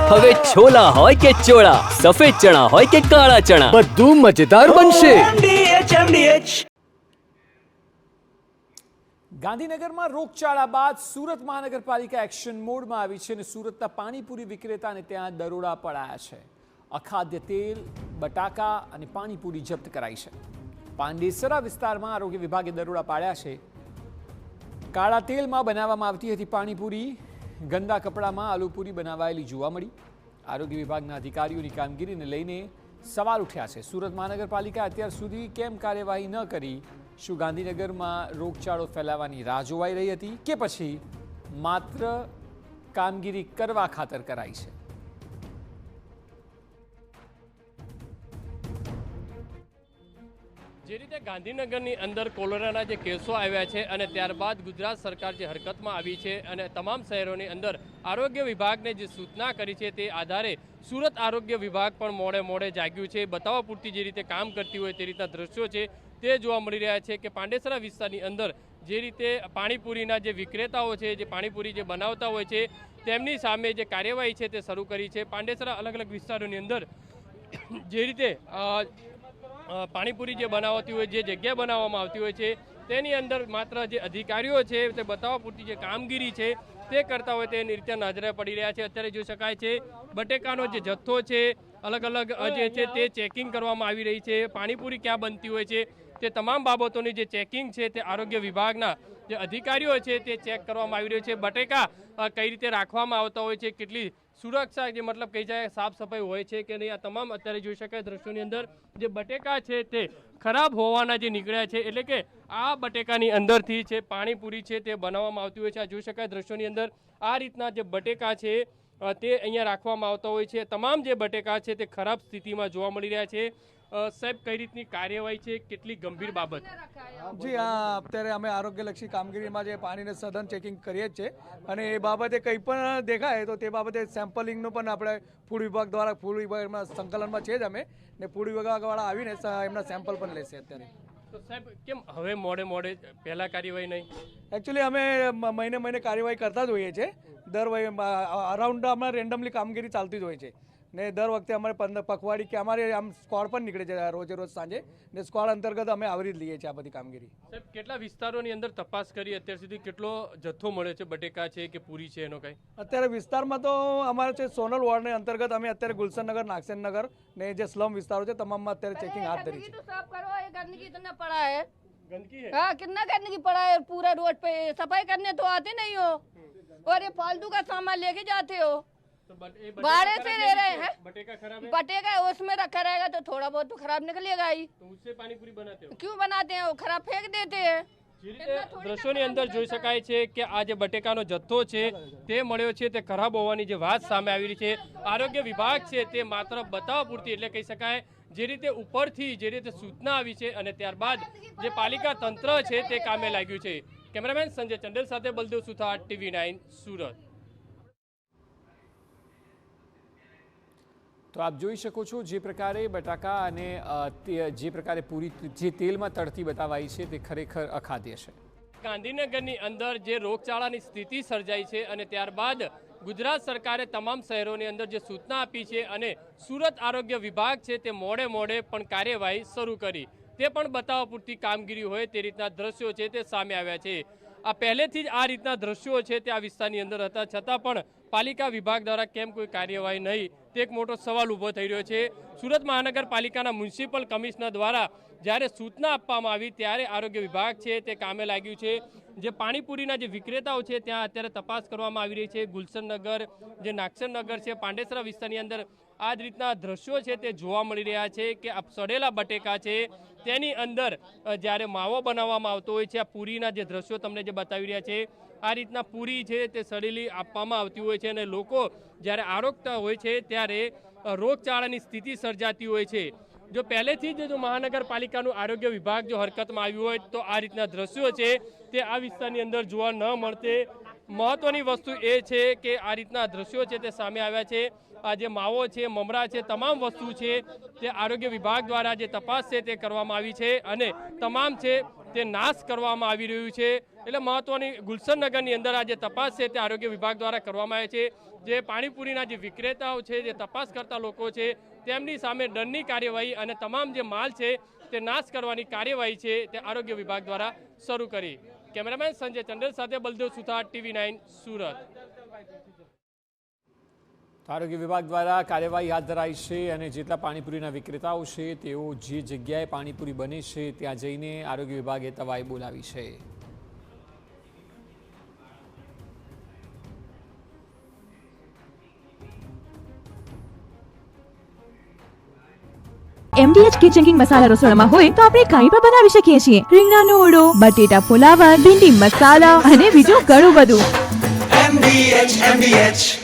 હવે છોલા હોય કે ચોળા, સફેદ ચણા હોય કે કાળા ચણા, બધું મજેદાર બનશે. ગાંધીનગરમાં રોગચાળા બાદ સુરત મહાનગરપાલિકા એક્શન મોડમાં આવી છે અને સુરતના પાણીપુરી વિક્રેતાને ત્યાં દરોડા પડાયા છે. અખાદ્ય તેલ, બટાકા અને પાણીપુરી જપ્ત કરાઈ છે. પાંડેસરા વિસ્તારમાં આરોગ્ય વિભાગે દરોડા પાડ્યા છે. કાળા તેલમાં બનાવવામાં આવતી હતી પાણીપુરી, ગંદા કપડામાં આલુપુરી બનાવાયેલી જોવા મળી. આરોગ્ય વિભાગના અધિકારીઓની કામગીરીને લઈને સવાલ ઉઠ્યા છે. સુરત મહાનગરપાલિકા અત્યાર સુધી કેમ કાર્યવાહી ન કરી? શું ગાંધીનગરમાં રોગચાળો ફેલાવાની રાહ જોવાઈ રહી હતી કે પછી માત્ર કામગીરી કરવા ખાતર કરાઈ છે? જે રીતે ગાંધીનગરની અંદર કોલેરાના જે કેસો આવ્યા છે અને ત્યારબાદ ગુજરાત સરકાર જે હરકતમાં આવી છે અને તમામ શહેરોની અંદર આરોગ્ય વિભાગને જે સૂચના કરી છે તે આધારે સુરત આરોગ્ય વિભાગ પણ મોડે જાગ્યું છે. બતાવવા પૂરતી જે રીતે કામ કરતી હોય તે રીતના દ્રશ્યો છે તે જોવા મળી રહ્યા છે કે પાંડેસરા વિસ્તારની અંદર જે રીતે પાણીપુરીના જે વિક્રેતાઓ છે, જે પાણીપુરી જે બનાવતા હોય છે, તેમની સામે જે કાર્યવાહી છે તે શરૂ કરી છે. પાંડેસરા અલગ અલગ વિસ્તારોની અંદર જે રીતે પાણીપુરી જે બનાવતી હોય, જે જગ્યા બનાવવામાં આવતી હોય છે તેની અંદર માત્ર જે અધિકારીઓ છે તે બતાવવા પૂરતી જે કામગીરી છે તે કરતા હોય તેની રીતે નજરે પડી રહ્યા છે. અત્યારે જોઈ શકાય છે બટેકાનો જે જથ્થો છે અલગ અલગ જે છે તે ચેકિંગ કરવામાં આવી રહી છે. પાણીપુરી ક્યાં બનતી હોય છે તે તમામ બાબતોની જે ચેકિંગ છે તે આરોગ્ય વિભાગના જે અધિકારીઓ છે તે ચેક કરવામાં આવી રહ્યું છે. બટેકા કઈ રીતે રાખવામાં આવતા હોય છે, કેટલી સુરક્ષા જે મતલબ કઈ જાય સાફ સફાઈ હોય છે કે નહીં, આ તમામ અત્યારે જોઈ શકાય દ્રશ્યોની અંદર જે બટેકા છે તે ખરાબ હોવાના જે નીકળ્યા છે, એટલે કે આ બટેકાની અંદરથી છે પાણીપુરી છે તે બનાવવામાં આવતી હોય છે. આ જોઈ શકાય દ્રશ્યોની અંદર આ રીતના જે બટેકા છે તે અહીંયા રાખવામાં આવતા હોય છે. તમામ જે બટેકા છે તે ખરાબ સ્થિતિમાં જોવા મળી રહ્યા છે. સાહેબ, કઈ રીતની કાર્યવાહી છે, કેટલી ગંભીર બાબત? જી હા, અત્યારે અમે આરોગ્યલક્ષી કામગીરીમાં જે પાણીને સઘન ચેકિંગ કરીએ જ છે અને એ બાબતે કંઈ પણ દેખાય તો તે બાબતે સેમ્પલિંગનું પણ આપણે ફૂડ વિભાગ દ્વારા ફૂડ વિભાગમાં સંકલનમાં છે જ અમે, ને ફૂડ વિભાગવાળા આવીને એમના સેમ્પલ પણ લેશે. અત્યારે તો સાહેબ કેમ હવે મોડે પહેલા કાર્યવાહી નહીં? એકચ્યુઅલી અમે મહિને કાર્યવાહી કરતા જ હોઈએ છીએ. અરાઉન્ડ અમારે રેન્ડમલી કામગીરી ચાલતી જ હોય છે ને દર વખતે અમારે પખવાડી કે અમારે આમ સ્ક્વોડ પણ નીકળે છે રોજ સાંજે, ને સ્ક્વોડ અંતર્ગત અમે આવરી જ લઈએ છીએ આ બધી કામગીરી. સાહેબ, કેટલા વિસ્તારોની અંદર તપાસ કરી અત્યાર સુધી? કેટલો જથ્થો મળે છે બટેકા છે કે પૂરી છે એનો કઈ? અત્યારે વિસ્તારમાં તો અમારે છે સોનલ વોર્ડને અંતર્ગત અમે અત્યારે ગુલશનનગર, નાગસેનનગર ને જે સ્લમ વિસ્તારો છે તમામમાં અત્યારે ચેકિંગ હાથ ધરી છે. गंदगी इतना पड़ा है, गंदगी है? हाँ कितना गंदगी पड़ा है पूरा रोड पे. सफाई करने तो आते नहीं हो और ये फालतू का सामान लेके जाते हो. तो बाहर से ले रहे हैं. बटेका खराब है? बटेका उसमें रखा रहेगा तो थोड़ा बहुत तो खराब निकलेगा ही. तो उससे पानी पूरी बनाते हो? क्यों बनाते हैं, वो खराब फेंक देते हैं. દ્રશ્યોની અંદર જોઈ શકાય છે કે આ જે બટેકાનો જથ્થો છે તે મળ્યો છે તે ખરાબ હોવાની જે વાત સામે આવી રહી છે. આરોગ્ય વિભાગ છે તે માત્ર બતાવવા પૂરતી, એટલે કહી શકાય જે રીતે ઉપરથી જે રીતે સૂચના આવી છે અને ત્યારબાદ જે પાલિકા તંત્ર છે તે કામે લાગ્યું છે. કેમેરામેન સંજય ચંડેલ સાથે બલદેવ સુથાર, TV9 સુરત. તો આપ જોઈ શકો છો જે પ્રકારે બટાકા અને જે પ્રકારે પૂરી જે તેલમાં તળતી બતાવાઈ છે તે ખરેખર અખાદ્ય છે. ગાંધીનગરની અંદર જે રોગચાળાની સ્થિતિ સર્જાઈ છે અને ત્યારબાદ ગુજરાત સરકારે તમામ શહેરોની અંદર જે સૂચના આપી છે અને સુરત આરોગ્ય વિભાગ છે તે મોડે પણ કાર્યવાહી શરૂ કરી, તે પણ બતાવવા પૂરતી કામગીરી હોય તે રીતના દ્રશ્યો છે તે સામે આવ્યા છે. આ પહેલેથી જ આ રીતના દ્રશ્યો છે તે આ વિસ્તારની અંદર હતા, છતાં પણ પાલિકા વિભાગ દ્વારા કેમ કોઈ કાર્યવાહી નહીં, તે એક મોટો સવાલ ઊભો થઈ રહ્યો છે. સુરત મહાનગરપાલિકાના મ્યુનિસિપલ કમિશનર દ્વારા જ્યારે સૂચના આપવામાં આવી ત્યારે આરોગ્ય વિભાગ છે તે કામે લાગ્યું છે. જે પાણીપુરીના જે વિક્રેતાઓ છે ત્યાં અત્યારે તપાસ કરવામાં આવી રહી છે. ગુલશનનગર, જે નાગસેનનગર છે, પાંડેસરા વિસ્તારની અંદર આ જ રીતના દ્રશ્યો છે તે જોવા મળી રહ્યા છે કે આ સડેલા બટેકા છે તેની અંદર જ્યારે માવો બનાવવામાં આવતો હોય છે, આ પૂરીના જે દ્રશ્યો તમને જે બતાવી રહ્યા છે, આ રીતના પૂરી છે તે સડેલી આપવામાં આવતી હોય છે અને લોકો જ્યારે આરોગતા હોય છે ત્યારે રોગચાળાની સ્થિતિ સર્જાતી હોય છે. જો પહેલેથી જ જો મહાનગરપાલિકાનું આરોગ્ય વિભાગ જો હરકતમાં આવ્યું હોય તો આ રીતના દ્રશ્યો છે તે આ વિસ્તારની અંદર જોવા ન મળતે. મહત્વની વસ્તુ એ છે કે આ રીતના દ્રશ્યો છે તે સામે આવ્યા છે. આ જે માવો છે, મમરા છે, તમામ વસ્તુ છે તે આરોગ્ય વિભાગ દ્વારા જે તપાસ છે તે કરવામાં આવી છે અને તમામ છે તે નાશ કરવામાં આવી રહ્યું છે. એટલે મહત્વની ગુલશનનગરની અંદર આ જે તપાસ છે તે આરોગ્ય વિભાગ દ્વારા કરવામાં આવે છે. જે પાણીપુરીના જે વિક્રેતાઓ છે, જે તપાસ કરતા લોકો છે, તેમની સામે દંડની કાર્યવાહી અને તમામ જે માલ છે તે નાશ કરવાની કાર્યવાહી છે તે આરોગ્ય વિભાગ દ્વારા શરૂ કરી. કેમેરામેન સંજય ચંડેલ સાથે બલદેવ સુથાર, TV9 સુરત. આરોગ્ય વિભાગ દ્વારા કાર્યવાહી હાથ ધરાઈ છે અને જેટલા પાણીપુરીના વિક્રેતાઓ છે તેઓ જે જગ્યાએ પાણીપુરી બને છે ત્યાં જઈને આરોગ્ય વિભાગે તવાઈ બોલાવી છે. MDH કિચન કિંગ મસાલા રસોડામાં હોય તો આપણે કાંઈ પણ બનાવી શકીએ છીએ. રીંગણાનો ઓળો, બટેટા ફુલાવર, ભીંડી મસાલા અને બીજું ઘણું બધું. MDH